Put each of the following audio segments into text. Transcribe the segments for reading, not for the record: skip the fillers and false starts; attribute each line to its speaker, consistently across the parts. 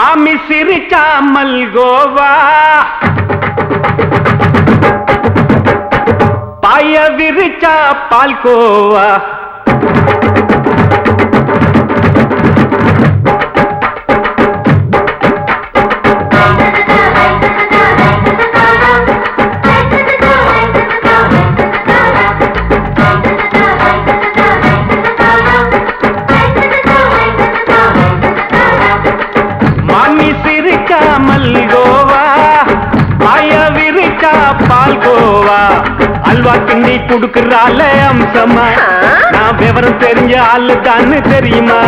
Speaker 1: மாமி சிரிச்சா மல்கோவா பாய விரிச்சா பால்கோவா அல்வா கிண்டி குடுக்கறால அம்சமா நான் விவரம் தெரிஞ்ச ஆளு தான்னு தெரியுமா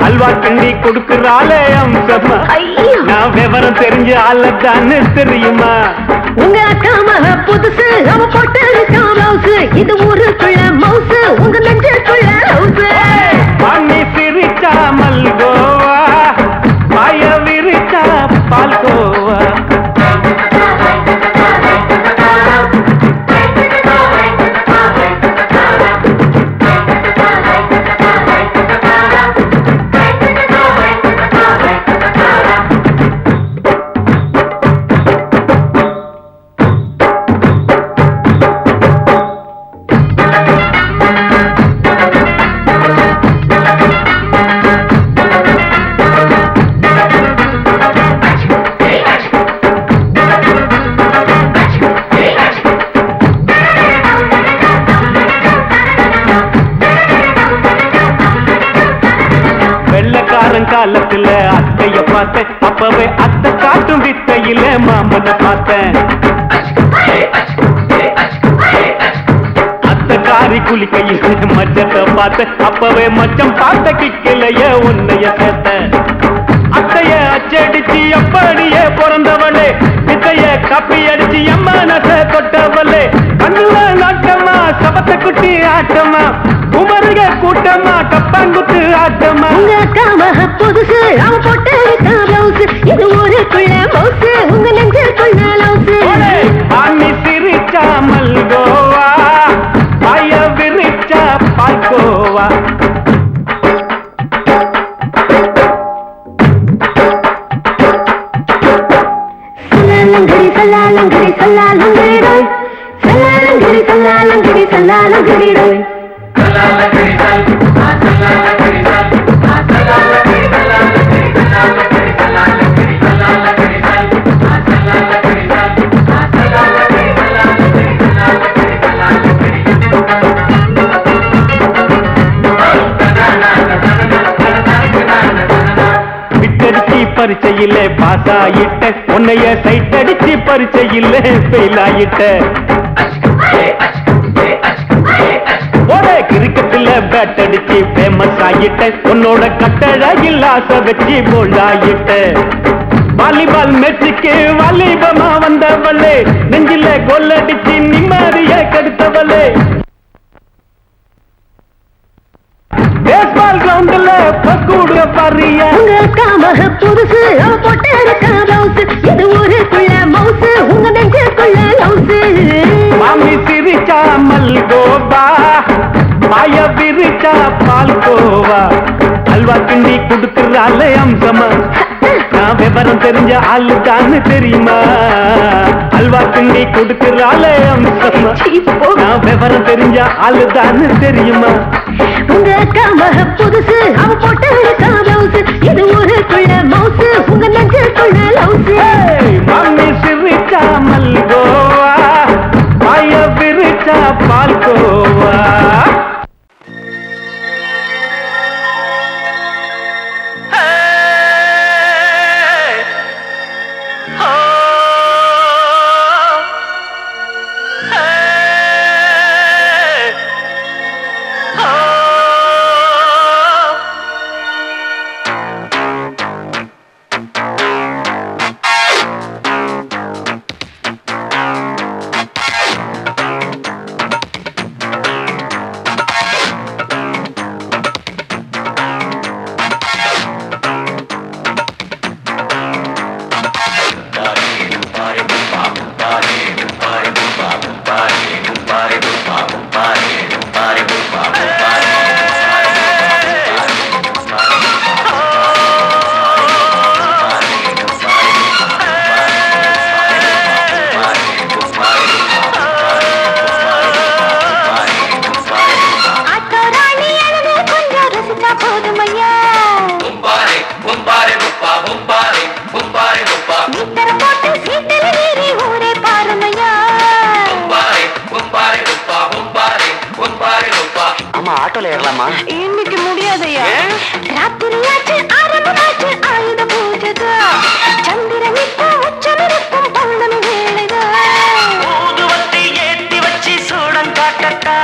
Speaker 1: அல்வா கிண்டி குடுக்கறால அம்சமா நான் விவரம் தெரிஞ்ச ஆளு தான்னு தெரியுமா
Speaker 2: உங்க அக்கா மக புதுசு அவ போட்டு ப்ளவுஸ் இது ஊருக்குள்ள மவுசு உங்க நெஞ்சுக்குள்ள ஹவுஸ்
Speaker 1: பண்ணி சிரிச்சா மல்கோவா பாய விரிச்சா பால்கோவா காலத்துல அத்தைய பார்த்தேன் அப்பவே அத்தை காட்டும் வித்தையில மாமனை பார்த்தேன் அத்தை காரி குளிக்கையில மச்சத்தை பார்த்தேன் அப்பவே மச்சம் பார்த்த கிக்கலைய உன்னைய சேர்த்த அத்தைய அச்சடிச்சு அப்படியே பிறந்தவளே வித்தைய காப்பி அடிச்சு எம்மனச தொட்டவளே கண்ணுல நாட்டமா சபத்தை குட்டி ஆட்டமா உமருக கூட்டமா கப்பாங்குத்து ஆட்டமா
Speaker 2: உங்க அக்கா மக புதுசு அவ போட்டு ப்ளவுஸ் இது ஊருக்குள்ள மவுசு உங்க நெஞ்சுக்குள்ள லவுஸ்
Speaker 1: ஆமி சிரிச்சா மல்கோவா பாய விரிச்சா பால்கோவா
Speaker 2: சல்லாலங்கடி சல்லாலங்கடி சல்லாலங்கடி சல்லாலங்கடி சல்லாலங்கடி
Speaker 1: பரிச்சையில பாஸ் ஆயிட்ட உன்னைய சைட் அடிச்சு பரிச்சையில ஃபெயில் ஆயிட்ட ஒரே கிரிக்கெட்ல பேட் அடிச்சு ஃபேமஸ் ஆயிட்ட உன்னோட கட்டழகில் ஆசை வச்சு போல்ட் ஆயிட்ட வாலிபால் மேட்சுக்கு வாலிபமா வந்தவளே நெஞ்சில கோல் அடிச்சு நிம்மதிய கெடுத்தவளே பேஸ்பால் கிரவுண்ட்ல பக்கூடுக பாரியா
Speaker 2: உங்க அக்கா மக புதுசு அவ போட்டு ப்ளவுஸ் இது ஊருக்குள்ள மவுசு உங்க நெஞ்சுக்குள்ள லவுஸ்
Speaker 1: மாமி சிரிச்சா மல்கோவா பாய விரிச்சா பால்கோவா அல்வா கிண்டி குடுக்கறால அம்சமா நான் விவரம் தெரிஞ்ச ஆளு தான்னு தெரியுமா அல்வா கிண்டி குடுக்கறால அம்சமா நான் விவரம் தெரிஞ்ச ஆளு தான்னு தெரியுமா
Speaker 2: உங்க அக்கா மக புதுசு அவ போட்டு ப்ளவுஸ் இது ஊருக்குள்ள மவுசு உங்க நெஞ்சுக்குள்ள லவுஸ்
Speaker 1: மாமி சிரிச்சா மல்கோவா பாய விரிச்சா பால்கோவா
Speaker 3: ஆட்டோல ஏறலாமா?
Speaker 2: இன்னைக்கு முடியாதையா? ராத்திரியாச்சு ஆரம்பமாச்சு ஆயுத பூஜைதா. சந்திரன் இப்போ உச்சமிருக்கும் பௌர்ணமி வேளைதா.
Speaker 3: ஊதுவத்தி ஏத்தி வச்சு சூடம் காட்டட்டா.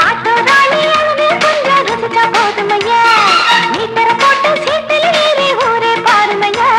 Speaker 2: ஆட்டோ ராணி அவனே கொஞ்சம் ரசிச்சா போதுமையா. மீட்டர போட்டு சீட்டில் ஏறி ஊரே பாருமையா.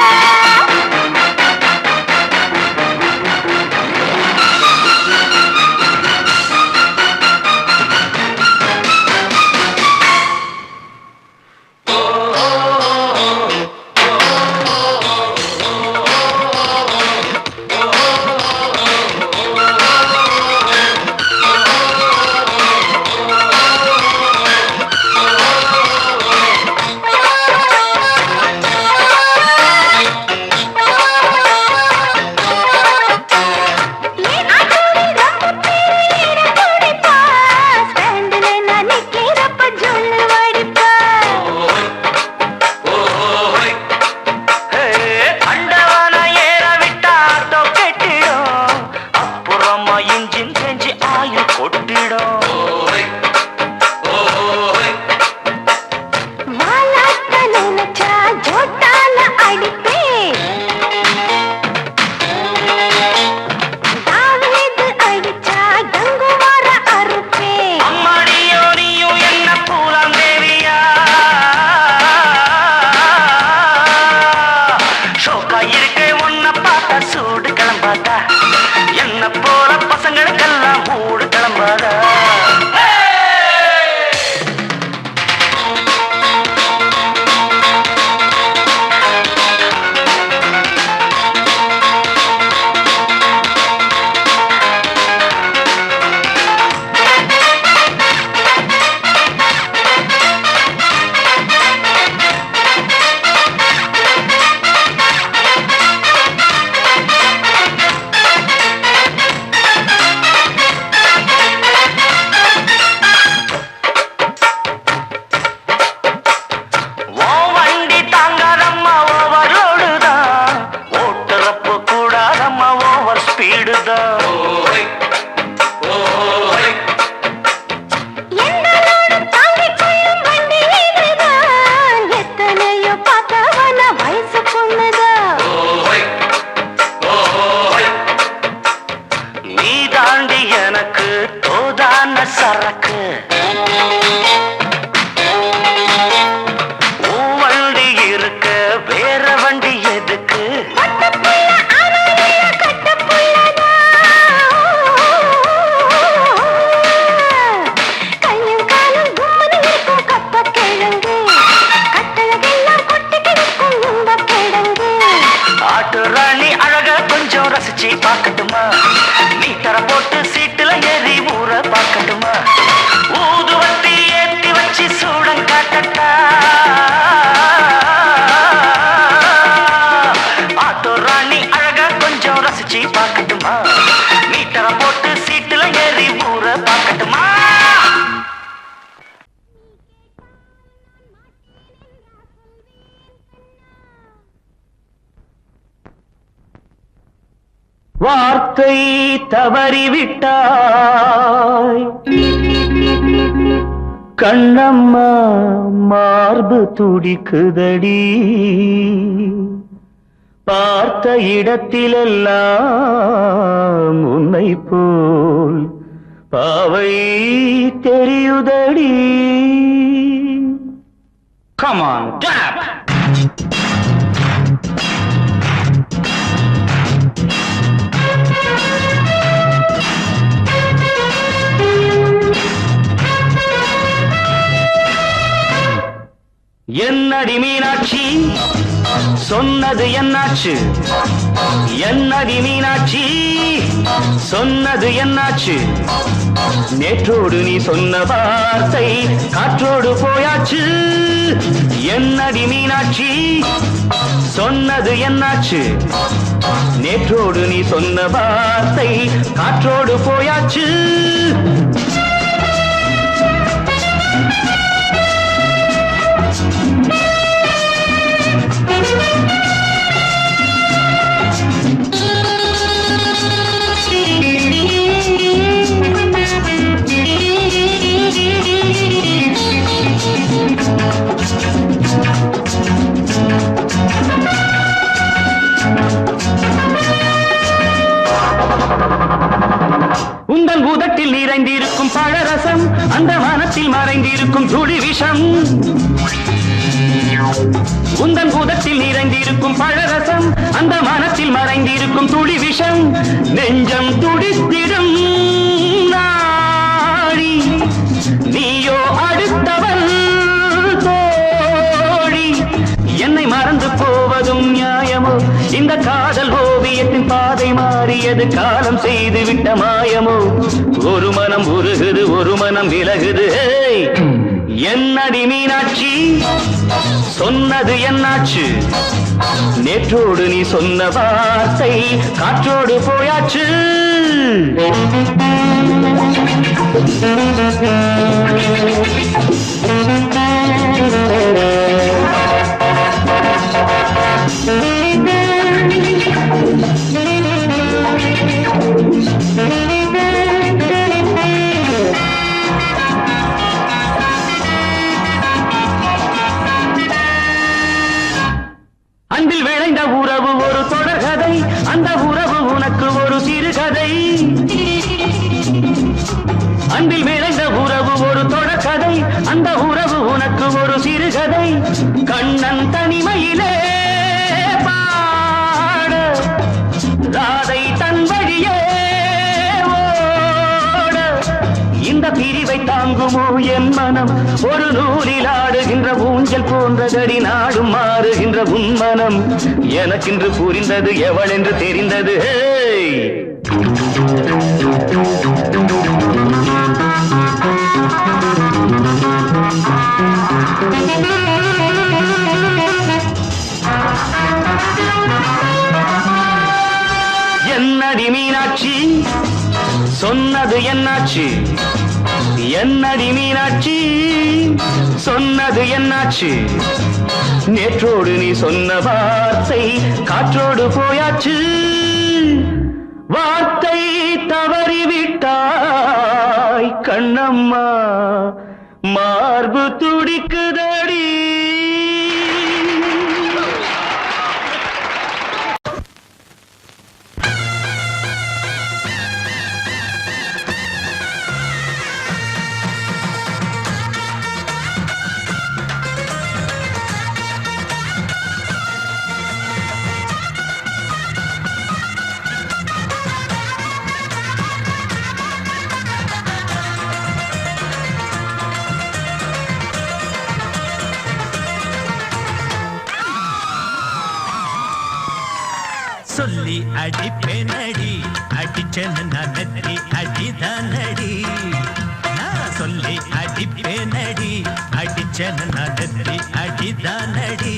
Speaker 3: சரக்கு வண்டி இருக்க வேற வண்டி எதுக்கு? ஆட்டு ராணி அழக கொஞ்சம் ரசிச்சு பார்க்கட்டுமா? மீட்டரை போட்டு சீட்டுல ஏறி ஊற பார்க்கட்டுமா? ஊதுவத்தி ஏத்தி வச்சு சூடம் காட்டட்டா. ஆட்டோ ராணி அழக கொஞ்சம் ரசிச்சு பார்க்கட்டுமா? மீட்டரை போட்டு சீட்டுல ஏறி ஊற பார்க்கட்டுமா? வார்த்தை தவறிவிட்டாய் கண்ணம்மா, மார்பு துடிக்குதடி. பார்த்த இடத்திலெல்லாம் உன்னை போல் பாவை தெரியுதடி. Come on, clap! என்னடி மீனாட்சி சொன்னது என்னாச்சு? என்னடி மீனாட்சி சொன்னது என்னாச்சு? நேற்றோடு நீ சொன்ன வார்த்தை காற்றோடு போயாச்சு. என்னடி மீனாட்சி சொன்னது என்னாச்சு? நேற்றோடு நீ சொன்ன வார்த்தை காற்றோடு போயாச்சு.
Speaker 1: நிறைந்திருக்கும் பழரசம் அந்த மனத்தில் மறைந்திருக்கும் துளி விஷம் உந்தன் பூதத்தில் நிறைந்திருக்கும் பழரசம் அந்த மனத்தில் மறைந்திருக்கும் துளி விஷம் நெஞ்சம் துடித்திடும் நாடி நீயோ அடுத்தவன் தோழி என்னை மறந்து போவதும் நியாயமோ இந்த காதல் ஓவியத்தின் பாதை மாறியது காலம் செய்து விட்ட மாயமோ ஒரு மனம் உருகுது ஒரு மனம் விலகுது என்னடி மீனாட்சி சொன்னது என்னாச்சு நேற்றோடு நீ சொன்ன வார்த்தை காற்றோடு போயாச்சு அன்பில் விளைந்த உறவு ஒரு தொடர்கதை அந்த உறவு உனக்கு ஒரு சிறுகதை அன்பில் விளைந்த உறவு ஒரு தொடர்கதை அந்த உறவு உனக்கு ஒரு சிறுகதை கண்ணன் தனிமையிலே பாட ராதை தன் வழியே ஓட இந்த பிரிவை தாங்குமோ என் மனம் ஒரு நூலில் ஆடுகின்ற ஊஞ்சல் போன்றதடி நாடும் மாறுகின்ற உன்மனம் எனக்கென்று புரிந்தது எவள் என்று தெரிந்தது என்னடி மீனாட்சி சொன்னது என்னாச்சு என்னடி மீனாட்சி சொன்னது என்னாச்சு நேற்றோடு நீ சொன்ன வார்த்தை காற்றோடு போயாச்சு வார்த்தை தவறிவிட்டாய் கண்ணம்மா மார்பு துடிக்குதடி
Speaker 4: சொல்லி அடிப்பேனடி அடிச்சேன்னு நான் நெத்தி அடிதானடி நான் சொல்லி அடிப்பேனடி அடிச்சேன்னு நான் நெத்தி அடிதானடி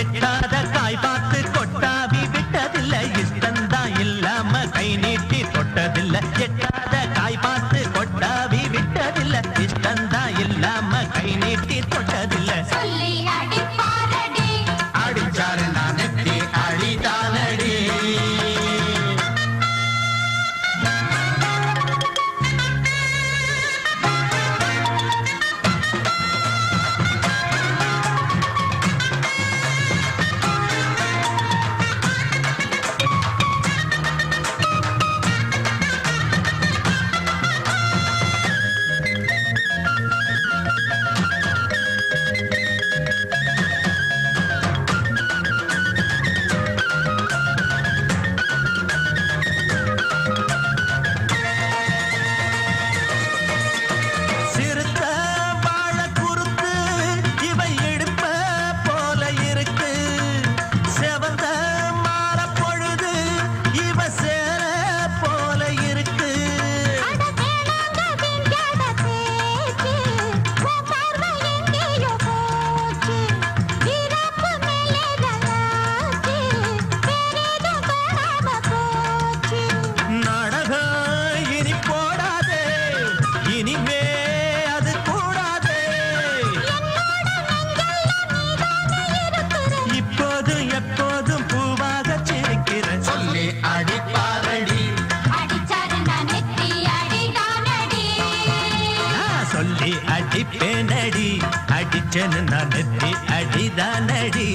Speaker 4: எட்டாத காய் பார்த்து கொட்டாவி விட்டதில்லை இஷ்டந்தான் இல்லாம கை நீட்டி தொட்டதில்லை எட்டாத காய் பார்த்து கொட்டாவி விட்டதில்லை இஷ்டந்தான் இல்லாம கை நீட்டி தொட்டதில்லை
Speaker 5: சொல்லி அடிப்பாரடி
Speaker 4: அடிச்சாரு நான் நெத்தி அடிதானடி அடிப்பேனடி அடிச்சேன்னு நான் நெத்தி அடிதானடி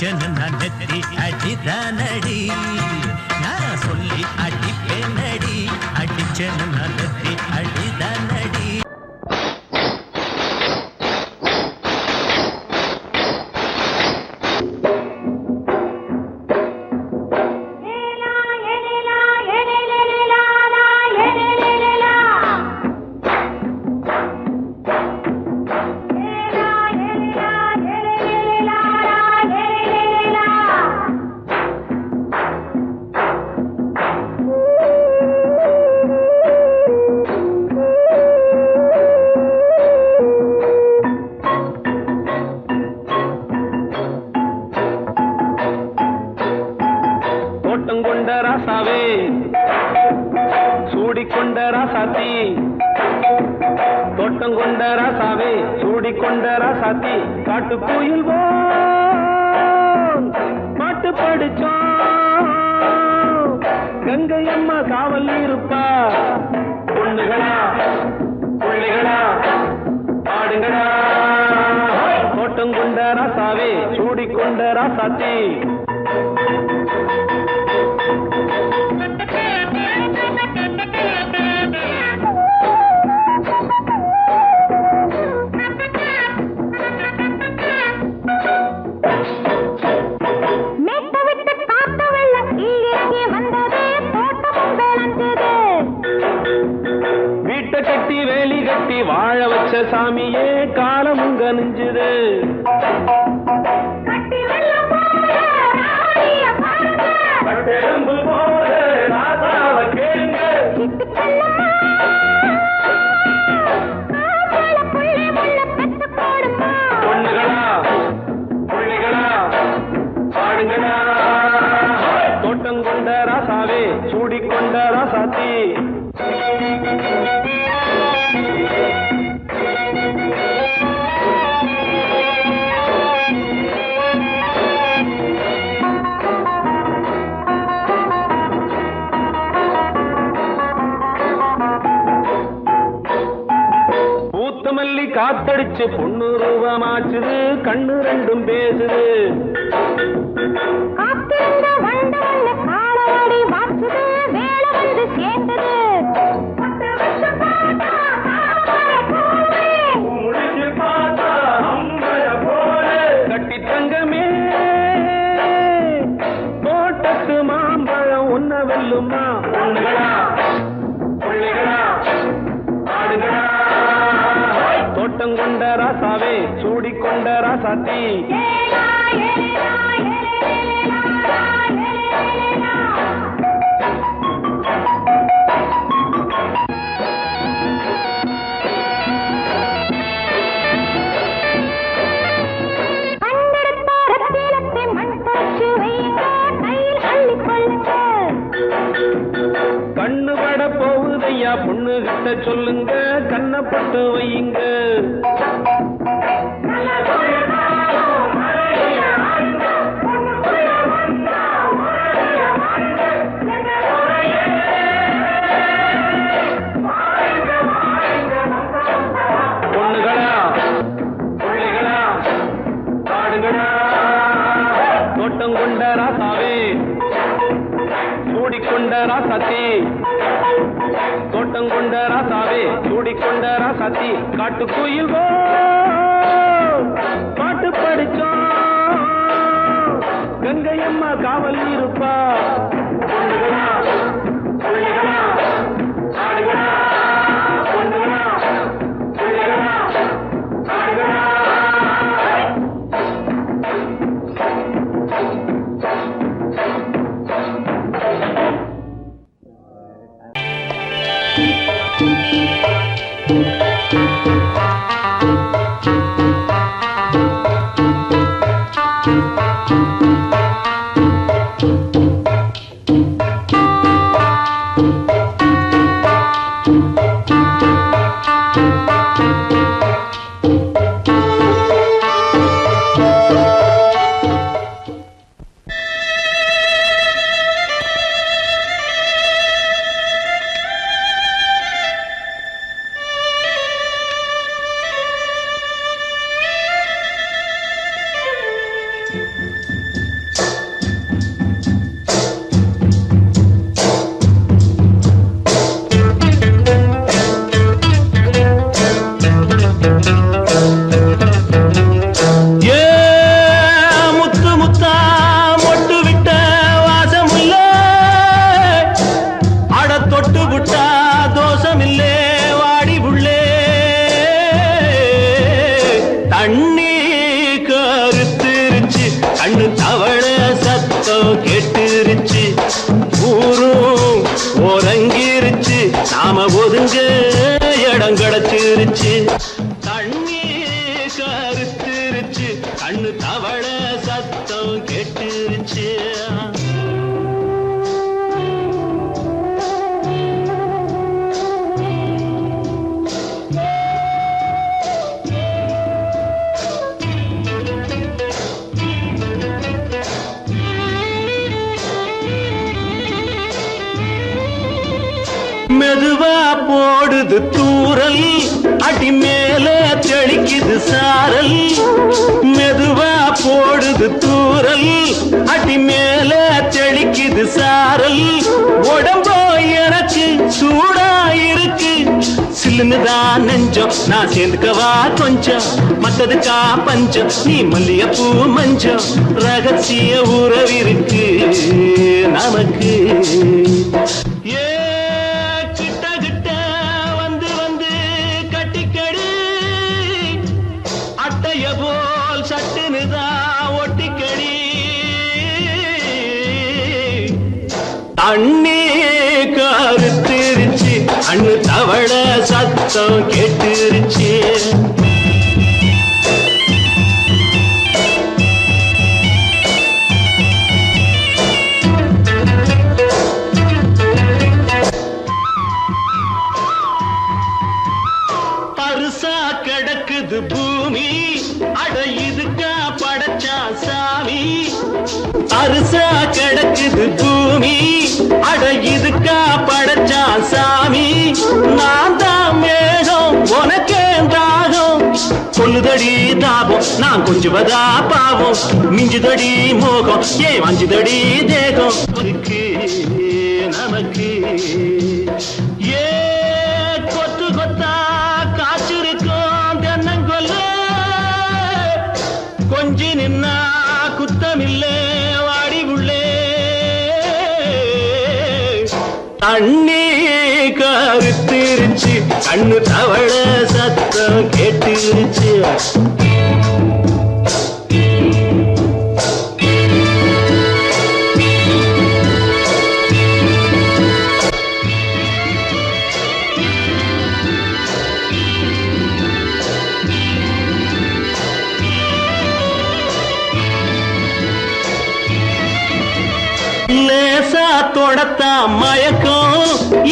Speaker 4: அடிச்சேன்னு நான் நெத்தி அடிதானடி நான் சொல்லி அடிப்பேனடி அடிச்சேன்னு நான் நெத்தி அடிதானடி
Speaker 1: தோட்டங்கொண்ட ராசாவே சூடிக்கொண்ட ராசாத்தி தோட்டங்கொண்ட ராசாவே சூடிக்கொண்ட ராசாத்தி காட்டுக்குயில் பாட்டு படிச்சோம் கங்கை அம்மா காவல் இருப்பா பொண்ணுகளா பிள்ளைகளா ஆடுங்களா தோட்டங்கொண்ட ராசாவே சூடிக்கொண்ட ராசாத்தி வீட்டை கட்டி வேலி கட்டி வாழ வச்ச சாமியே காலமும் கனிஞ்சுது பொண்ணுகளா பிள்ளைகளா ஆடுங்களா தோட்டங்கொண்ட ராசாவே சூடிக்கொண்ட ராசாத்தி பூத்தமல்லி காத்தடிச்சு பொண்ணு ரூபமாச்சுது கண்ணு ரெண்டும் பேசுது கட்டி தங்கமே தோட்டத்து மாம்பழம் உன்ன வெல்லுமா பொண்ணுகளா பிள்ளைகளா ஆடுகளா தோட்டங்கொண்ட ராசாவே சூடிக்கொண்ட ராசாத்தி கண்ணு பட போகுதையா பொண்ணு கிட்ட சொல்லுங்க கண்ணப்பட்டு வையுங்க பொண்ணுகளா பிள்ளைகளா ஆடுகளா தோட்டங்கொண்ட ராசாவே சூடிக்கொண்ட ராசாத்தி தோட்டங்கொண்ட ராசாவே சூடிக்கொண்ட ராசாத்தி காட்டுக்குயில் பாட்டு படிச்சோம் கங்கை அம்மா காவல் இருப்பா பொண்ணுகளா பிள்ளைகளா ஆடுகளா பொண்ணுகளா பிள்ளைகளா ஆடுகளா சத்தம் கேட்டுருச்சு ஊரும் ஓரங்கிருச்சு நாம ஒதுங்க இடம் கிடைச்சிருச்சு தண்ணி கருத்துருச்சு கண்ணு தவள சத்தம் கேட்டுருச்சு மெதுவா போடுது தூரல் அடி மேல தெளிக்குது சாரல் மெதுவா போடுது தூரல் அடி மேல தெளிக்குது சாரல் உடம்போ எனக்கு சூடா இருக்கு சில்லுன்னுதான் நெஞ்சம் நான் சேர்ந்துக்கவா கொஞ்சம் மத்ததுக்கா பஞ்சம் நீ மல்லிகைப்பூ மஞ்சம் ரகசிய உறவிருக்கு நமக்கு ஏ போல் சட்டுனுதான் ஒட்டிக்கடி தண்ணி கருத்திருச்சு அண்ணு தவள சத்தம் கேட்டுருச்சு பருசா கிடக்குது பூமி அட இதுக்கா படைச்சா சாமி அரிசா கிடக்குது பூமி அட இதுக்கா படைச்சா சாமி நான் தான் மேகம் உனக்கே தாகம் சொல்லுதடி தாபம் நான் கொஞ்சுவதா பாவம் மிஞ்சுதடி மோகம் ஏன் வஞ்சுதடி தேகம் நமக்கு ஏ கொத்து கொத்தா காய்ச்சிருக்கும் தென்னங்கொல்ல கொஞ்சி நின்னா குத்தமில்லே வாடி உள்ளே தண்ணி கருத்திருச்சு கண்ணு தவள சத்தம் கேட்டுருச்சு லேசா தொடத்தா மயக்கும்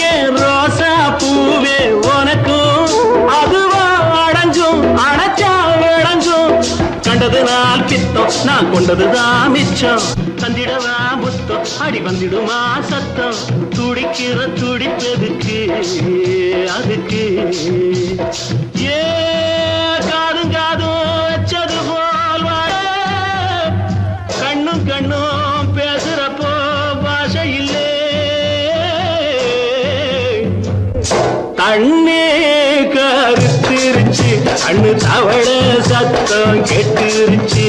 Speaker 1: ஏன் ரோசா பூவே உனக்கும் அதுவா அடைஞ்சும் அடைச்சா விளைஞ்சும் கண்டது நாள் பித்தம் நான் கொண்டதுதான் மிச்சம் தந்திடவா புத்தம் அடி வந்திடுமா சத்தம் துடிக்கிற துடிப்பதுக்கு அதுக்கு ஏ காதும் காதும் வச்சது போல் வாழ கண்ணும் கண்ணும் பேசுறப்போ பாஷை இல்லே தண்ணி கருத்திருச்சு கண்ணு தவள சத்தம் கேட்டுருச்சு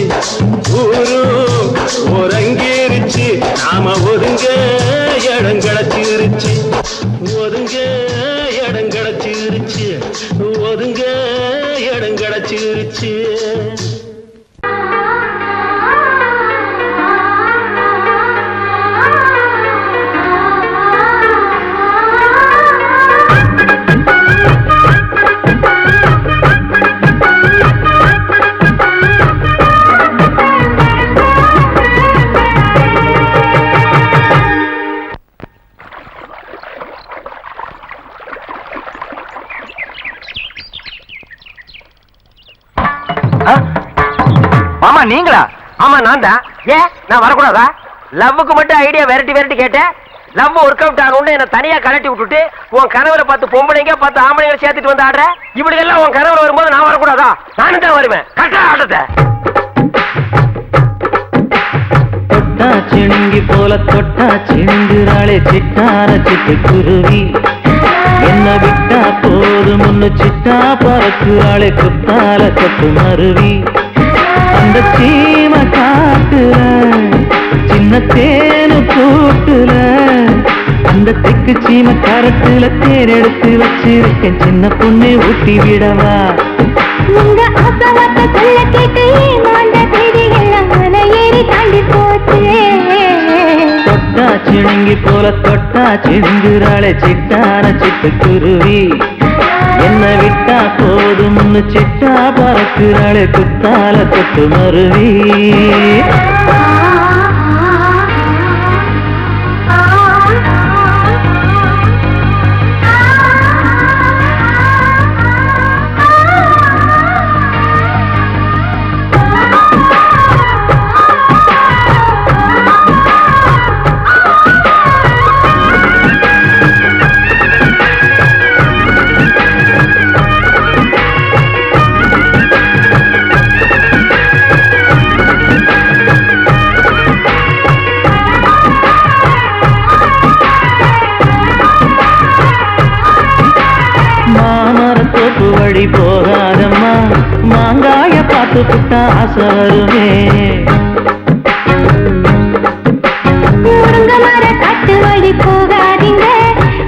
Speaker 1: ஊரும் ஒரங்கிருச்சு நாம ஒதுங்க இடம் கிடைச்சிருச்சு ஒதுங்க இடம் கிடைச்சிருச்சு ஒதுங்க இடம் கிடைச்சிருச்சு
Speaker 6: மாமா நீங்களா? ஆமா நான் தான். ஏன் நான் வரக்கூடாதா? லவ்வுக்கு மட்டும் ஐடியா வெரைட்டி வெரைட்டி கேட்டேன். லவ் ஒர்க் அவுட் ஆகணும்னு என்ன தனியா கலட்டி விட்டுட்டு உன் கனவுல பார்த்து பொம்பளைங்க பார்த்து ஆம்பளைங்களை சேர்த்துட்டு வந்து ஆடுற. இப்படி எல்லாம் உன் கனவுல வரும்போது நான் வரக்கூடாதா? நானும் தான் வருவேன். கரெக்டா ஆடுறத
Speaker 7: தொட்டா சிணுங்கி போல தொட்டா சிணுங்குறாளே சிட்டார சிட்டு குருவி என்ன விட்டா போதும் முன்னு சிட்டா பறக்குறாளே குத்தால கொத்து மருவி அந்த சீம காட்டுல சின்ன தேனு கூட்டுல அந்த தெக்கு சீம கரட்டுல தேர் எடுத்து வச்சிருக்கேன் சின்ன பொண்ணு ஊட்டி விடவா
Speaker 2: உங்க ஆசவாத்த சொல்ல கேட்டு மாண்ட தேதி எல்லாம் மலை ஏறி தாண்டி போச்சு
Speaker 7: சிணுங்கி போல தொட்டா சிணுங்குறாளே சிட்டான சிட்டுக்குருவி என்ன விட்டா போதும்னு சிட்டா பறக்குறாளே குத்தால தொட்டு மருவி மாமரத்தோப்பு வழி போகாதம்மா மாங்காய பார்த்து புட்டா ஆசை வருமே
Speaker 2: முருங்க மர காட்டு வழி போகாதீங்க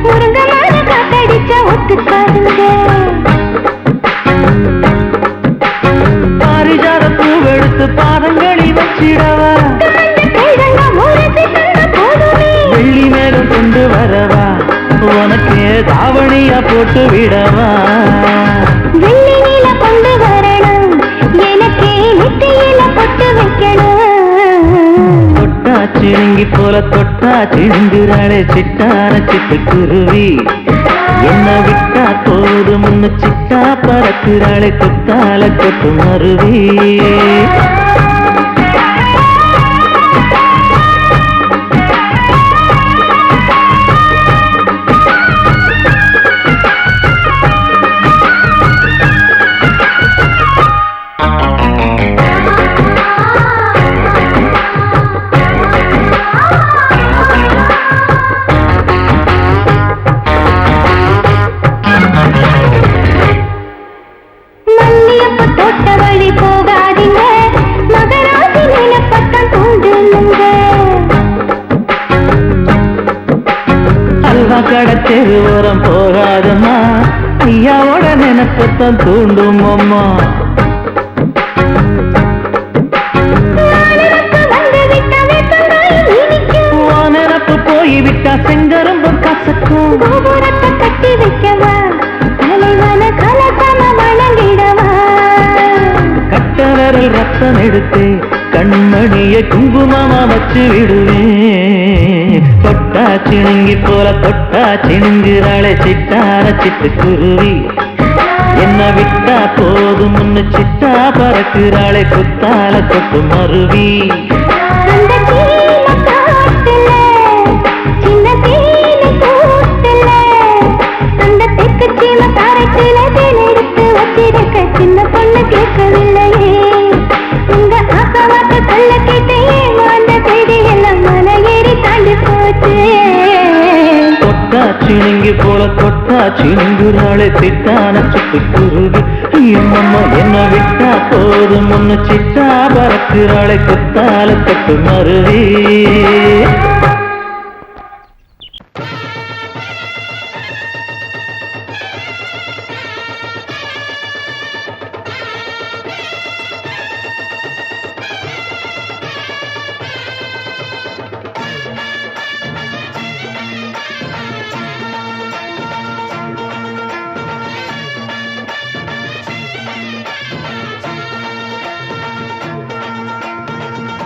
Speaker 2: முருங்க மர காத்தடிச்ச ஒத்துக்காதுங்க
Speaker 7: பாரிஜாத பூவெடுத்து பாதங்களில் வச்சிடவா வெள்ளி மேகம் கொண்டு வரவா உனக்கு தாவணியா போட்டு விடவா
Speaker 2: வெள்ளி நீல கொண்டு வரணும் எனக்கே நெத்தியில பொட்டு வைக்கணும்
Speaker 7: தொட்டா சிணுங்கி போல தொட்டா சிணுங்குறாளே சிட்டான சிட்டுக்குருவி என்ன விட்டா போதும்னு சிட்டா பறக்குறாளே குத்தால கொட்டு மருவி
Speaker 2: மல்லியப்ப தோட்ட வழி போகாதீங்க மகராசி நிலப்பட்டம் தூண்டுங்க
Speaker 7: அல்வா கடை தெரு ஓரம் போகாதம்மா ஐயாவோட நினைப்பத்தான் தூண்டும் அம்மா நினப்பு போய்விட்டா செங்கரும்பு கசக்கும்
Speaker 2: கோபுரத்தை கட்டி வைக்கவா தலைவன கலசம வணங்கிடவா
Speaker 7: கட்ட விரல் ரத்தம் எடுத்து கண்மணிய குங்குமமா வச்சு விடுவேன் தொட்டா சிணுங்கி போல தொட்டா சிணுங்குறாளே சிட்டான சிட்டுக்குருவி என்ன விட்டா போதும்னு சிட்டா பறக்குறாளே குத்தால தொட்டு மருவி
Speaker 2: அந்த சீன காட்டுல சின்ன தேனி கூட்டுல அந்த தெற்கு சீம காரைக்குல தேன் எடுத்து வச்சிருக்க சின்ன பொண்ணு கேட்கவில்லையே உங்க ஆசை வார்த்தை சொல்ல கேட்டேன் அந்த செய்தி எல்லாம் மலை ஏறி தாண்டி போச்சு
Speaker 7: தொட்டா சிணுங்கி போல தொட்டா சிணுங்குறாளே சிட்டான சிட்டுக்குருவி எம்மம்மா என்ன விட்டா போதும் ஒன்னு சிட்டா பறக்குறாளே குத்தால தொட்டு மருவி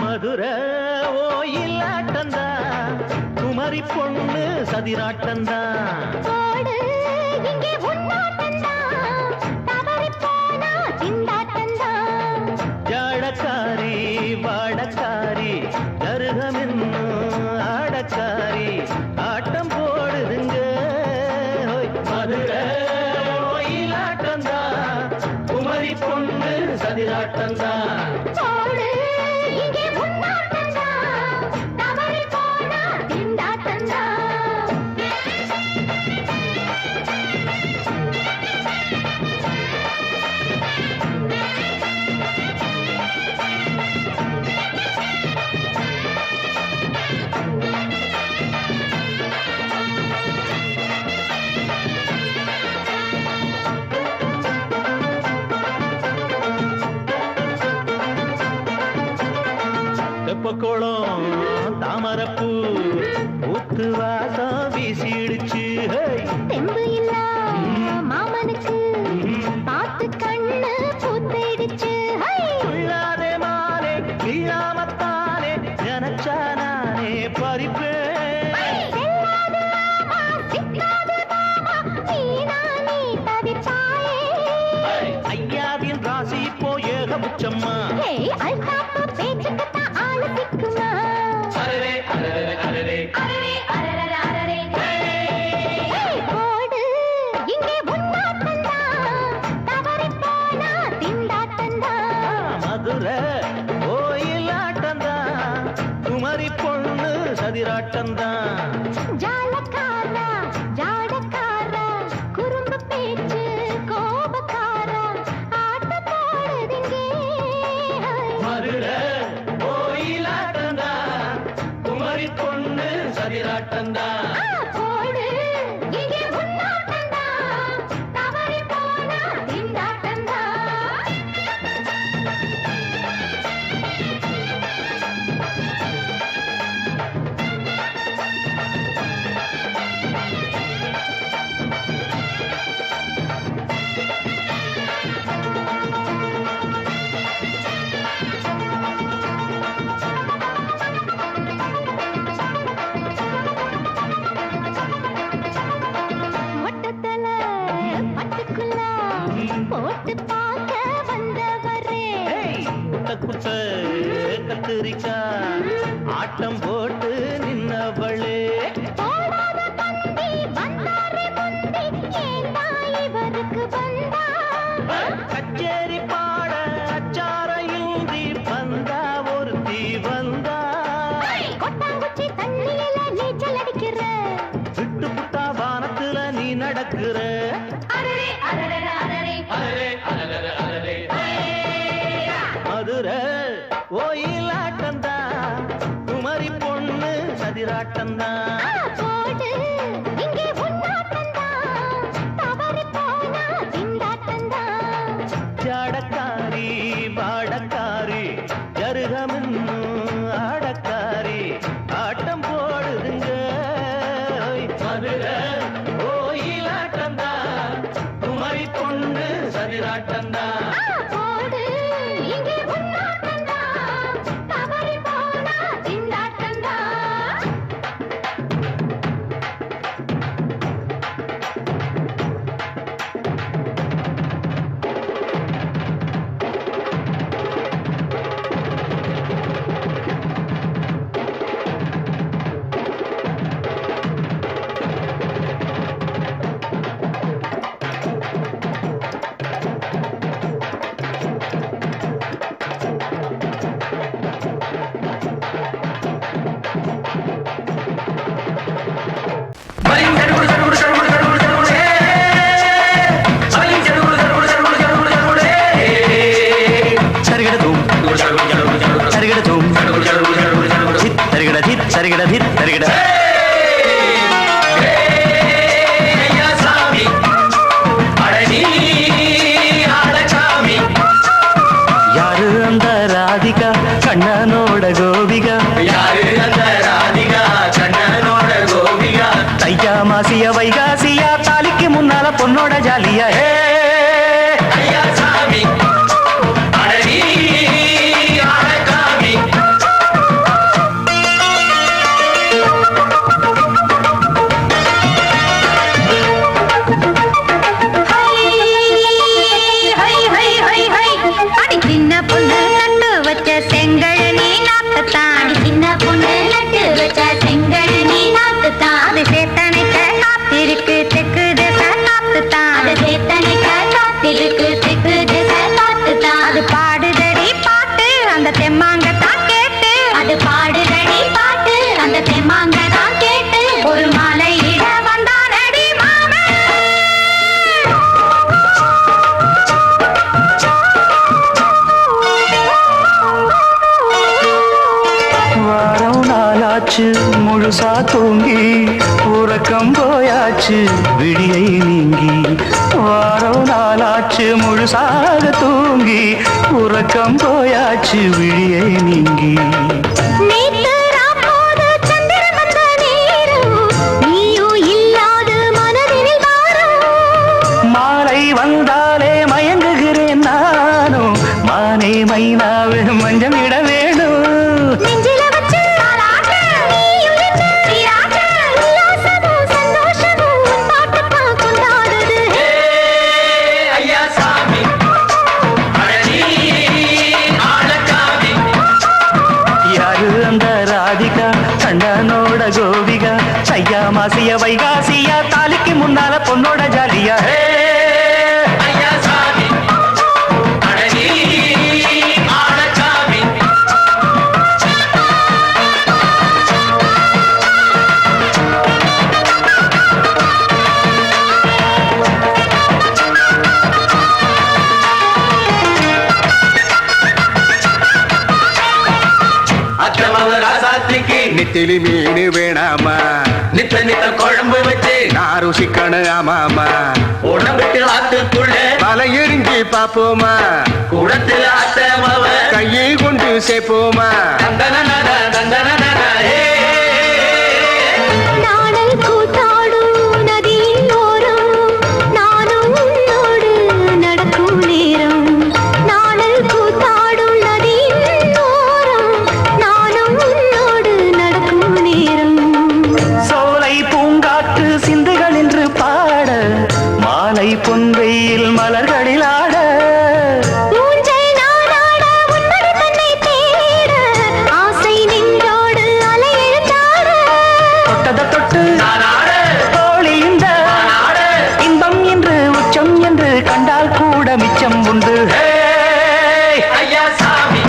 Speaker 7: மதுரை ஓயிலாட்டந்தா குமரி பொண்ணு சதிராட்டந்தா
Speaker 2: ஓடு இங்கே உன்னாட்டந்தா தவறி போனா திண்டாட்டந்தா
Speaker 7: ஜாடக்காரி வாடக்காரி கருகமென்னு ஆடக்காரி ஆட்டம் போடுதுங்க ஹோய். மதுரை ஓயிலாட்டந்தா குமரி பொண்ணு சதிராட்டந்தா
Speaker 2: ஓடு இங்கே உன்னாட்டந்தா தவறி போனா திண்டாட்டந்தா
Speaker 7: தெப்பக்குளம் தாமரப்பூ வாசம் வீசிடுச்சு
Speaker 2: தெம்பு இல்ல மாமனுக்கு பார்த்து கண்ணு பூத்திடுச்சு
Speaker 7: உள்ளாதே மாலே வீழாமத்தானே நினைச்சா நானே பறிப்பேன் ஐயாவின் ராசி இப்போ ஏகபட்சம்மா
Speaker 2: பேச்சுக்குத்தான் ஆளு திக்குமா போடு இங்கே உன்னாட்டந்தா தவறி போனா திண்டாட்டந்தா
Speaker 7: மதுரை கோயிலாட்டந்தான் குமரி பொண்ணு சதிராட்டந்தான்
Speaker 2: ஜாலக்காரா ஜாடக்காரா குறும்பு பேச்சு கோபக்காரா ஆட்ட போடுதிங்கே
Speaker 7: மதுரை கோயிலாட்டந்தான் குமரி பொண்ணு சதிராட்டந்தான்
Speaker 2: போடு இங்கே உன்னாட்டந்தா தவறி போனா திண்டாட்டந்தா மொட்டத்தல பட்டுக்குள்ள போட்டு பார்க்க வந்தவரே
Speaker 7: குட்ட கத்திரிக்கா ஆட்டம் போட்டு நின்னவளே
Speaker 2: போடாத பந்தி வந்தாரே முந்தி ஏண்டா இவருக்கு வந்தா
Speaker 7: கச்சேரி பாட அச்சார இந்தி வந்தா ஒருத்தி வந்தா
Speaker 2: கொட்டாங்குச்சி தண்ணியில நீச்சல் அடிக்கிற
Speaker 7: விட்டு புட்டா வானத்துல நீ நடக்கிற
Speaker 2: அரரே அரரே அரரே
Speaker 7: மதுரை கோயிலாட்டந்தா குமரி பொண்ணு சதிராட்டந்தா
Speaker 2: போடு இங்கே உன்னாட்டந்தா தவறி போனா திண்டாட்டந்தா
Speaker 7: ஜாடக்காரி பாடக்காரி ஜருகமின்னு ஆடக்காரி ஆட்டம் போடுதுங்க மதுரை கோயிலாட்டந்தா குமரி பொண்ணு சதிராட்டந்தா
Speaker 2: போடு இங்கே உன்னாட்டந்தா தவறி போனா திண்டாட்டந்தா
Speaker 1: யாரு அந்த ராதிகா கண்ணனோட கோபிகா தையா மாசிய வைகாசியா தாலிக்கு முன்னால பொண்ணோட ஜாலியா
Speaker 2: அடி சின்ன பொண்ணு நட்டு வச்ச செங்கழ நீ நாட்டுத்தான் சின்ன பொண்ணு நட்டு வச்ச செங்கழ நீ நாட்டுத்தான் அது சேத்தனைக்க காத்திருக்கு தெற்கு திச காத்துத்தான் அது சேத்தனைக்க காத்திருக்கு தெற்கு திச காத்துத்தான் அது பாடுதடி பாட்டு அந்த தெம்மாங்கத்தான் கேட்டு அது பாடுதடி பாட்டு அந்த தெம்மாங்கத்தான் கேட்டு ஒரு மாலை இட வந்தானடி மாமே
Speaker 1: வாரம் நாளாச்சு முழுசா தூங்கி உறக்கம் போயாச்சு விடியை நீங்கி வாரம் நாளாச்சு முழுசாக தூங்கி உறக்கம் போயாச்சு விடியை நீங்கி
Speaker 2: நேத்து ராப்போது சந்திரன் வந்த நேரம்
Speaker 1: கண்டனோட கோபிகா சையா மாசிய வைகாசியா தாலிக்கு முன்னால பொண்ணோட ஜாலியா ஐயா சாமி அடனி ஆளச்சாமி
Speaker 8: நெத்திலி மீன் வேணாமா
Speaker 1: நித்த நித்த குழம்பு வச்சு
Speaker 8: நான் ருசிக்கணும் ஆமாமா
Speaker 1: உடம்புக்கு ஆத்துக்குள்ள
Speaker 8: பல எரிஞ்சு பாப்போமா
Speaker 1: குடத்துல ஆத்தமாவ
Speaker 8: கையை கொண்டு சேர்ப்போமா
Speaker 1: தந்தன தந்தன
Speaker 2: நாடல் கூத்தாடும் நதியின் ஓரம் நானும் உன்னோடு நடக்கும் நேரம் நாடல் கூத்தாடும் நதியின் ஓரம் நானும் உன்னோடு நடக்கும் நேரம்
Speaker 1: சோலை பூங்காற்று சிந்துகள் என்று பாட மாலை பொன்வெயில் மலர்களில் ஆட
Speaker 2: ஊஞ்சல் நானாட உன்மடி தன்னை தேட ஆசை நெஞ்சோடு அலையெழுந்தாட
Speaker 1: தொட்டத தொட்டு தோழி இந்த இன்பம் என்று உச்சம் என்று கண்டால் கூட மிச்சம் உண்டு ஐயா சாமி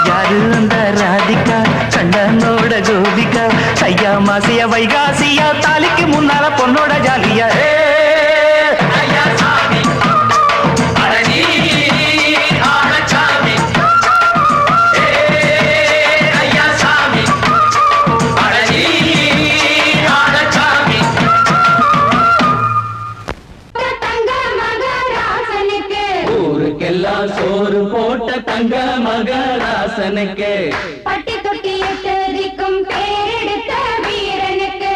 Speaker 1: யாரு அந்த ராதிகா கண்டனோட கோபிகா சையா மாசிய வைகாசியா தாலிக்கு முன்னால பொண்ணோட ஜாலியா ஐயா சாமி அடனி ஆளச்சாமி ஐயா சாமி அடனி ஆளச்சாமி
Speaker 5: தங்க மகராசனுக்கு
Speaker 1: ஊருக்கெல்லாம் சோறு போட்ட தங்க மகராசனுக்கு
Speaker 5: பட்டி தொட்டி எட்டதிக்கும் பேரெடுத்த வீரனுக்கு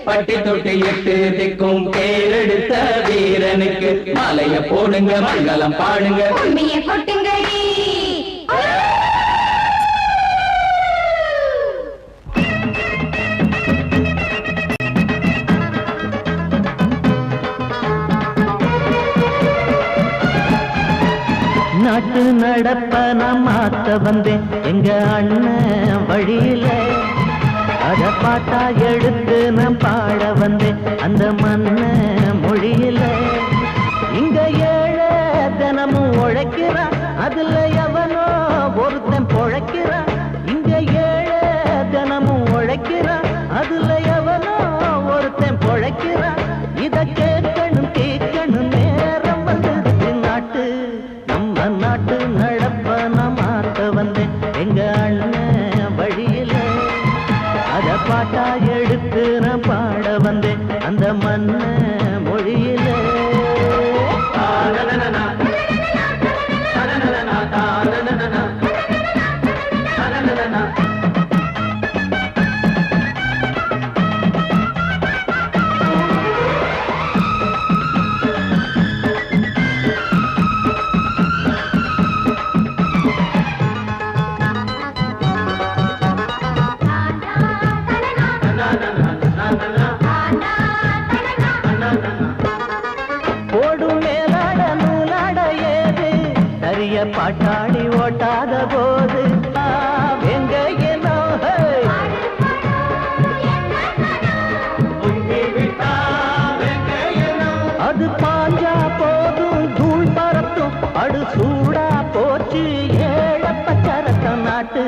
Speaker 1: பட்டி தொட்டி எட்டு திக்கும் பேரெடுத்த வீரனுக்கு மாலைய போடுங்க மங்களம் பாடுங்க
Speaker 5: உண்மையை கொட்டுங்கடி
Speaker 7: நாட்டு நடப்ப நான் மாத்த வந்தேன் எங்க அண்ணன் வழியில அத பாட்டா எடுத்து நான் பாட வந்தேன் அந்த மண்ண மொழியில இங்க ஏழை தினமும் உழைக்கிறான் அதுல எவனோ ஒருத்தன் பொழைக்கிறான் இங்க ஏழை தினமும் உழைக்கிறான் அதுல எவனோ ஒருத்தன் பொழைக்கிறான் இத கேட்கணும் கேட்கணும் நேரம் வந்துடுச்சு நாட்டு நம்ம நாட்டு நடப்ப நான் மாத்த வந்தேன் எங்க அண்ணன் வழியில அத பாட்டா எடுத்து நான் பாட வந்தேன் அந்த மண்ண மொழியில ஓடும் மேலாட நூலாட ஏது சரிய பாட்டாடி ஓட்டாத போது எங்க ஏனோ அது பாஞ்சா போதும் தூள் பறத்தும் அடு சூடா போச்சு ஏழப்பச்சரத்தம் நாட்டு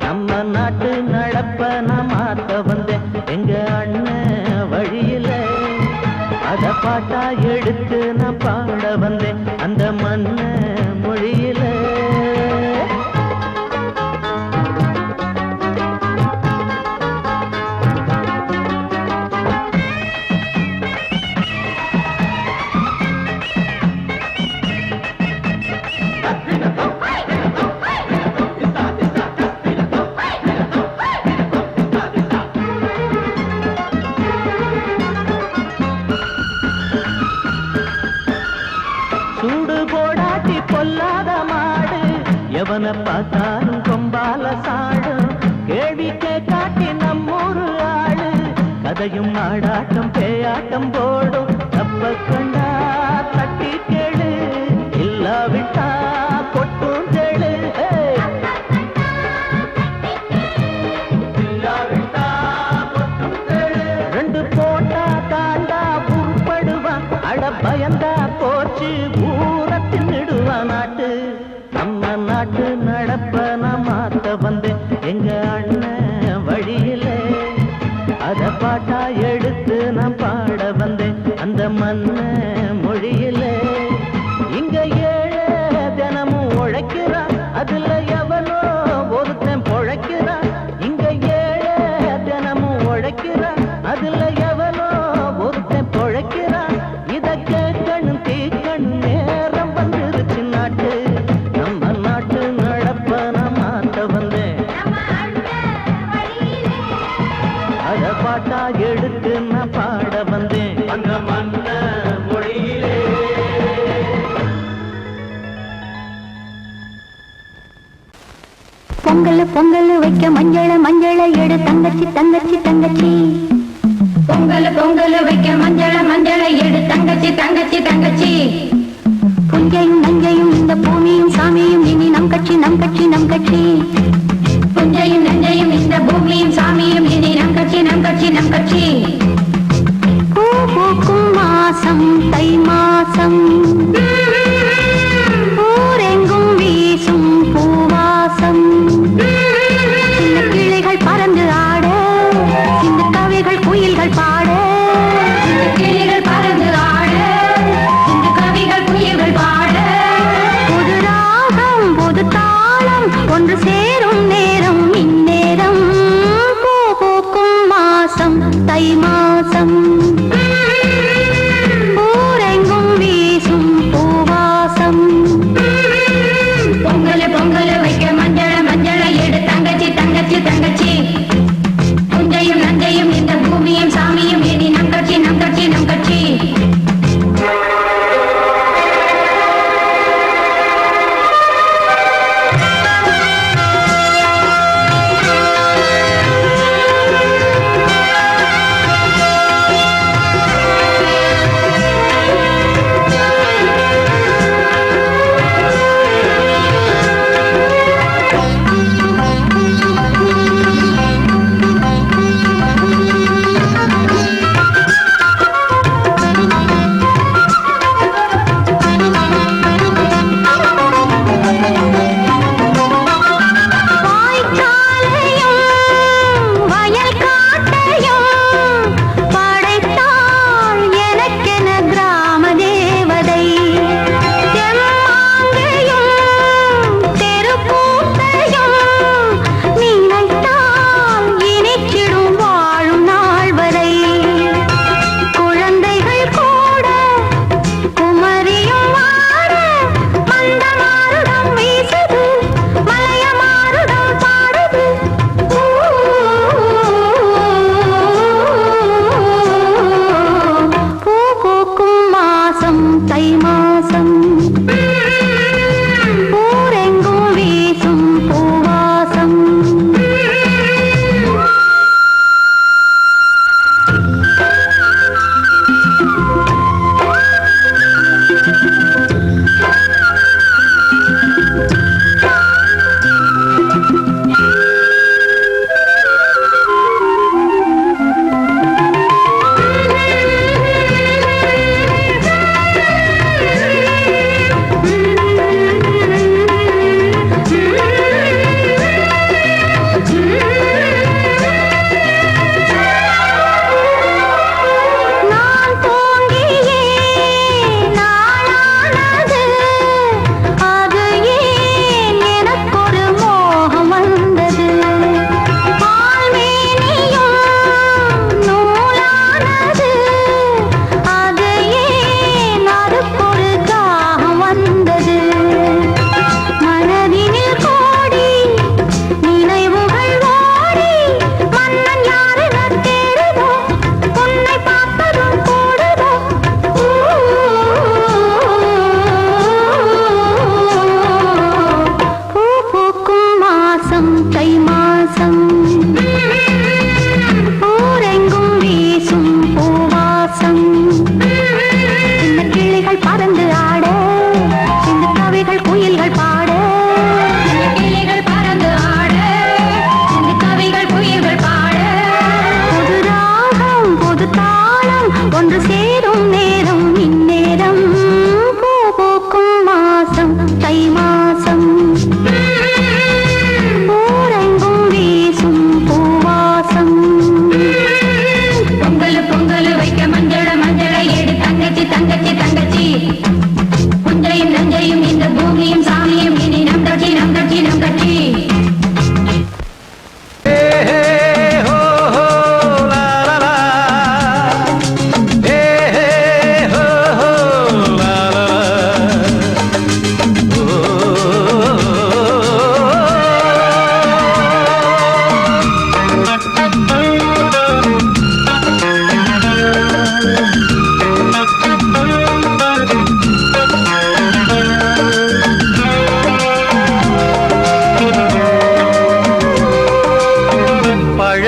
Speaker 7: நம்ம நாட்டு நடப்ப நான் மாத்த வந்தேன் எங்க அண்ணன் வழியில அத பாட்டா எடுத்து நான் பாட வந்தேன் அந்த மண்ண மொழியில சூடு போடாட்டி பொல்லாத மாடு எவனை பார்த்தாலும் கொம்பால சாடும் கேள்வி காட்டி நம்மூரு ஆளு கதையும் ஆடாட்டம் பேயாட்டம் போடும் தப்ப கண்டா தட்டி கேளு இல்லாவிட்டா கொட்டும் கேளு
Speaker 2: பொங்கல் பொங்கல் வைக்க மஞ்சள மஞ்சள எடு தங்கச்சி தங்கச்சி தங்கச்சி.
Speaker 5: பொங்கல் பொங்கல் வைக்க மஞ்சள மஞ்சள எடு தங்கச்சி தங்கச்சி தங்கச்சி.
Speaker 2: புஞ்சையும் நஞ்சையும் இந்த பூமியும் சாமியும் இனி நம் கட்சி நம் கட்சி நம் கட்சி.
Speaker 5: புஞ்சையும் நஞ்சையும் இந்த பூமியும் சாமியும் இனி நம் கட்சி நம் கட்சி நம் கட்சி.
Speaker 2: பூ பூக்கும் மாசம் தை மாசம் ஊரெங்கும் வீசும் பூவாசம். சின்ன கிளைகள் பறந்து ஆட சின்ன கவிகள் குயில்கள் பாட.
Speaker 5: இந்த கிளிகள் பறந்து ஆட இந்த கவிகள் குயில்கள் பாட.
Speaker 2: புது ராகம் புது தாளம் ஒன்று சேரும் நேரம் இந்நேரம். பூ பூக்கும் மாசம் தை மாசம் ஊரெங்கும் வீசும் பூவாசம்.
Speaker 5: பொங்கல் பொங்கல் வைக்க மஞ்சள மஞ்சள எடு தங்கச்சி தங்கச்சி தங்கச்சி. புஞ்சையும் நஞ்சையும் இந்த பூமியும் சாமியும் இனி நம் கட்சி நம் கட்சி நம் கட்சி.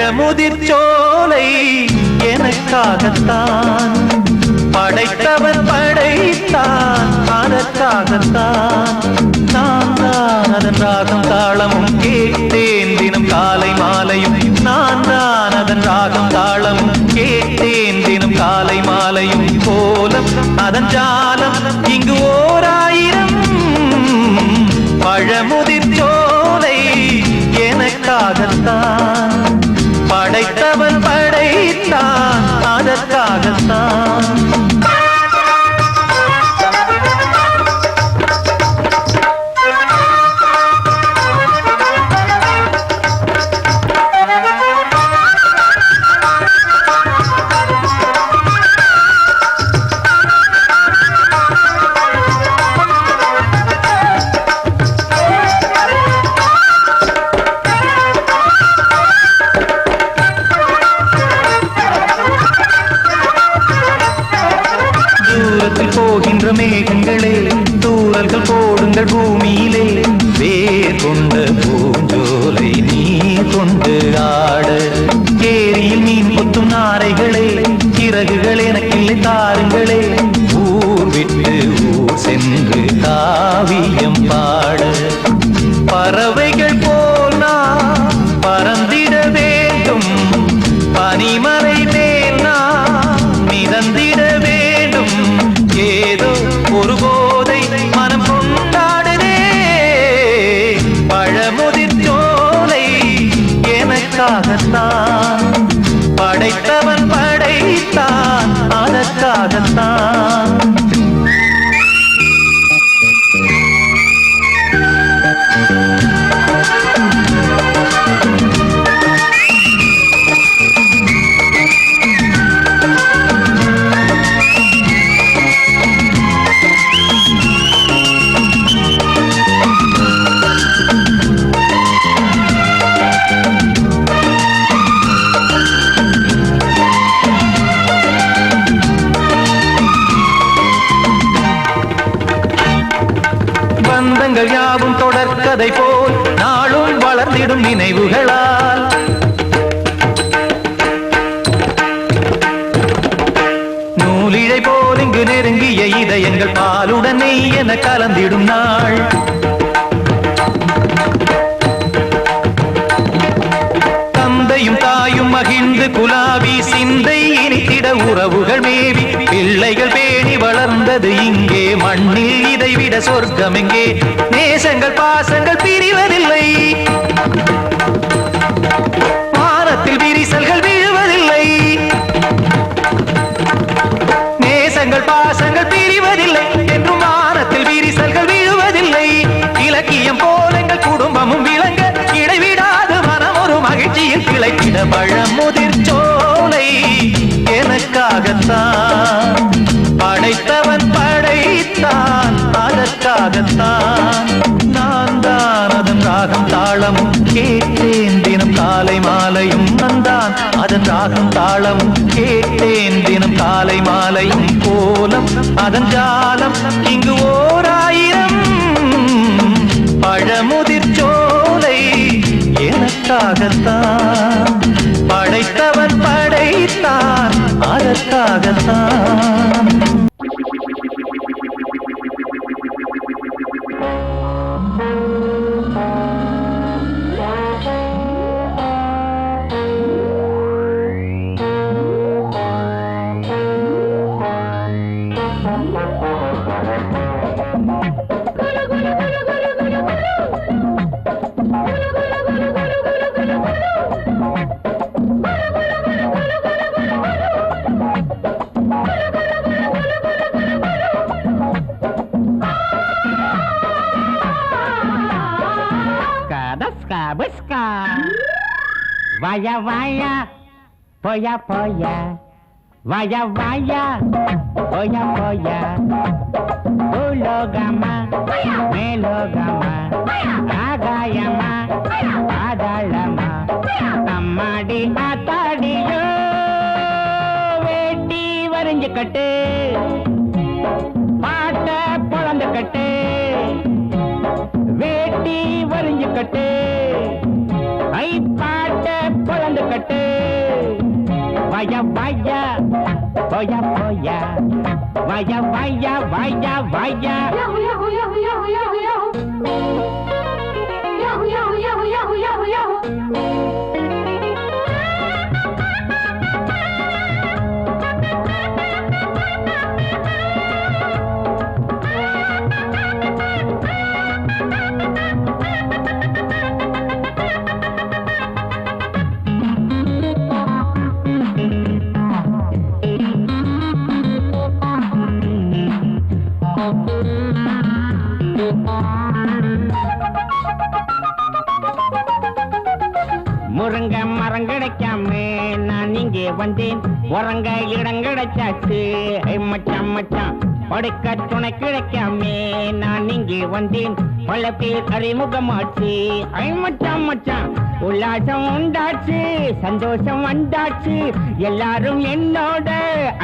Speaker 4: பழமுதிர் சோலை எனக்காகத்தான் படைத்தவன் படைத்தான் அதற்காகத்தான் நான் தான் அதன் ராகம் தாளமும் கேட்டேன் தினம் காலை மாலையும் நான் தான் அதன் ராகம் தாளமும் கேட்டேன் தினம் காலை மாலையும் கோலம் அதன் ஜாலம் இங்கு ஓராயிரம் பழமுதிர் சோலை எனக்காகத்தான் படைத்தவன் படைத்தான் அதற்காகத்தான் போகின்ற மேகங்களே தூரல்கள் போடுங்கள் பூமியிலே வேர் கொண்ட பூஞ்சோலை நீ கொண்டு ஆட ஏரியில் மீன் கொத்தும் நாரைகளே இறகுகள் எனக்கில்லை தாருங்களே ஊர் விட்டு ஊர் சென்று காவியம் பாட பறவைகள் போல் நான் பறந்திட வேண்டும் பனிமலை மேல் நான் மிதந்திட வேண்டும் ஏதோ ஒரு போதை மனம் கொண்டாடுதே பழமுதிர் சோலை எனக்காகத்தான் படைத்தவன் படைத்தான் அதற்காகத்தான் பந்தங்கள் யாவும் தொடர்கதை போல் நாளும் வளர்ந்திடும் நினைவுகளால் நூலிழை போல் இங்கு நெருங்கிய இதயங்கள் பாலுடன் நெய் என கலந்திடும் நாள் தந்தையும் தாயும் மகிழ்ந்து குலாவி சிந்தை இனித்திட உறவுகள் மேவி பிள்ளைகள் பேணி வளர்ந்தது இங்கே மண்ணில் இதைவிட சொர்க்கம் எங்கே நேசங்கள் பாசங்கள் பிரிவதில்லை வானத்தில் விரிசல்கள் விழுவதில்லை நேசங்கள் பாசங்கள் பிரிவதில்லை என்றும் வானத்தில் விரிசல்கள் விழுவதில்லை இலக்கியம் போல எங்கள் குடும்பமும் விளங்க இடைவிடாது மனம் ஒரு மகிழ்ச்சியில் கிளைத்திட பழமுதிர் சோலை எனக்காகத்தான் படைத்தவன் படைத்தான் அதற்காகத்தான் நான் தான் அதன் ராகம் தாளமும் கேட்டேன் தினம் காலை மாலையும் நந்தான் அதன் ராகம் தாளமும் கேட்டேன் தினம் காலை மாலையும் கோலம் அதன் ஜாலம் இங்கு ஓராயிரம் பழமுதிர் சோலை எனக்காகத்தான் படைத்தவன் படைத்தான் அதற்காகத்தான்
Speaker 6: Vaya, vaya, polla, polla. Vaya, vaya, polla, polla. Ulogama, melogama. Agayama, adalama. Ammadi, atadiyo. Veti, varinju katte. Paata, polandu katte. Veti, varinju katte. Ai, paata, polandu katte.
Speaker 1: கட்டு வாயா வாயா போயா போயா வாயா வாயா வாயா வாயா முருங்க மரம் கிடைக்காம நான் இங்கே வந்தேன் உறங்க இடம் கிடைச்சாச்சு மச்சான் மச்சான் படுக்க துணை கிடைக்காம நான் இங்கே வந்தேன் பல பேர் அறிமுகமாச்சு மச்சான் மச்சான் உல்லாசம் உண்டாச்சு சந்தோஷம் வந்தாச்சு எல்லாரும் என்னோட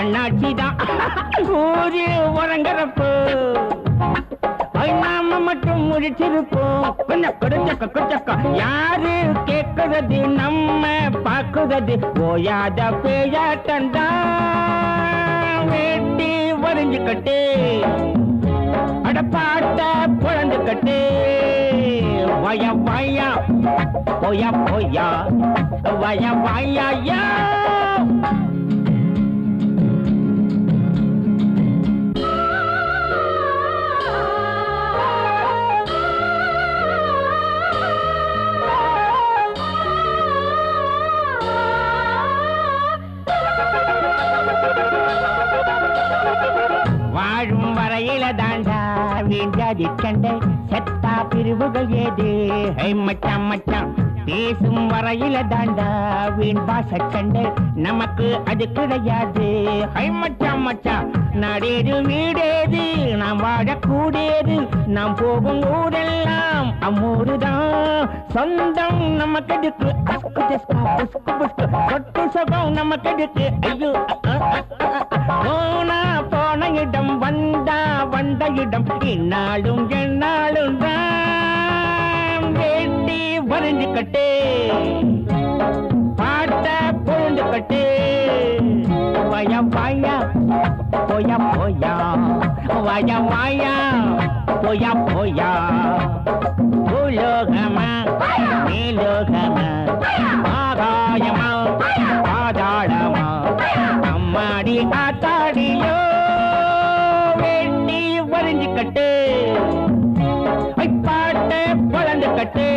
Speaker 1: அண்ணாச்சி தான் ஊரு உறங்குறப்போ நாம மட்டும் முடிச்சிருப்போம் கொஞ்சம் கொடுச்சக்க கொச்சக்க யாரு கேட்கிறது நம்ம பாக்குறது ஓயாத பேயாட்டண்டா வேட்டி வரைஞ்சு கட்டு அடப்பாட்ட புழந்து கட்டு வய வாயா போயா போயா வய வாயா வாழும் வரையில தாண்டா வீண்டாதி கண்டை செத்தா பிரிவுகள் ஏது மச்சான் மச்சான் பேசும் வரையில தாண்டா வீண் பாச கண்டை நமக்கு அது கிடையாது மச்சான் மச்சான் நாடேது வீடேது நாம் வாழக்கூடியது நாம் போகும் ஊரெல்லாம் அம்மூருதான் சொந்தம் நமக்கு எடுக்கு சொட்டு சுகம் நமக்கு எடுக்கு ஐயோ போனா போன இடம் வந்தா வந்த இடம் இந்நாளும் எந்நாளும் தான் வேட்டி வரைஞ்சு கட்டு பாட்ட பொழுந்து கட்டு வய வாயா போயா போயா வய வாயா போயா போயா பூலோகமா மேலோகமா ஆகாயமா பாதாளமா அம்மாடி ஆத்தாடியோ வேட்டி வரைஞ்சு கட்டு பாட்ட பொழந்து கட்டு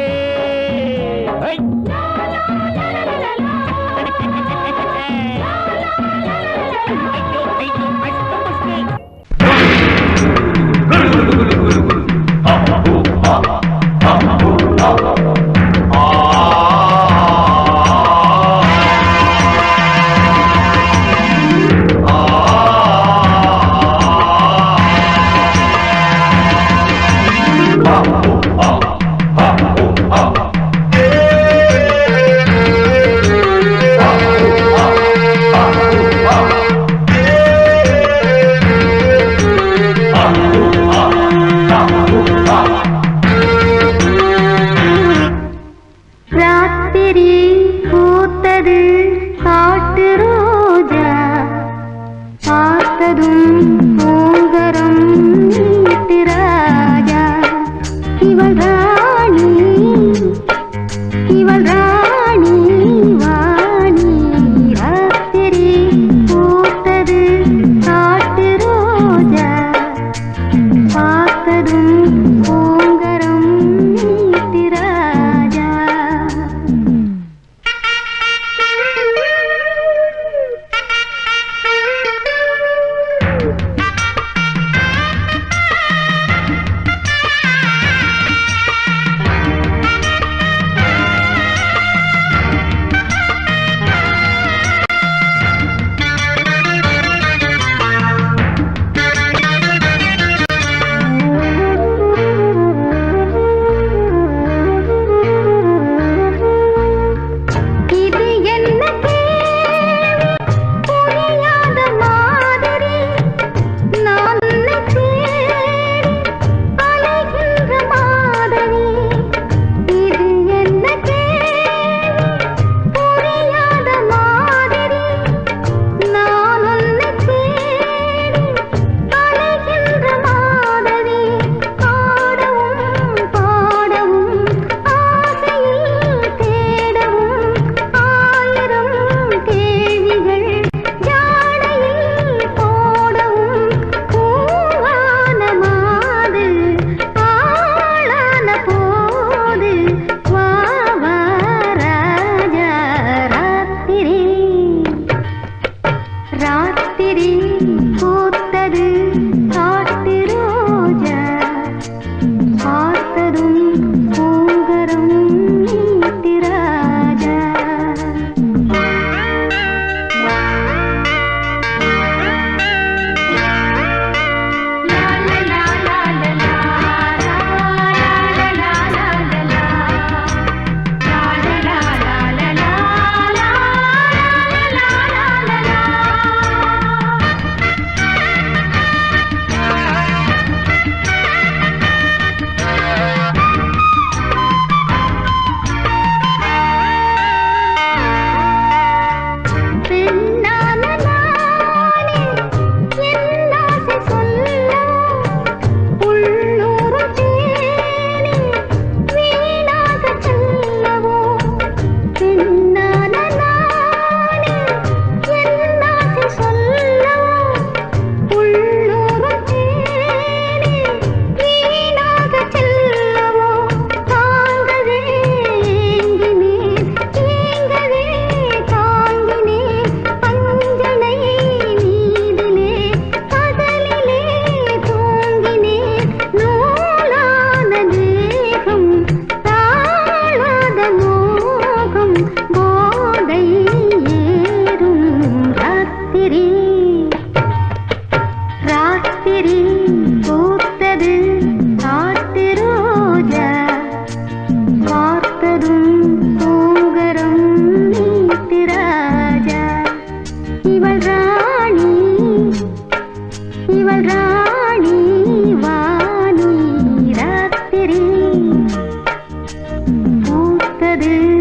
Speaker 2: வந்தது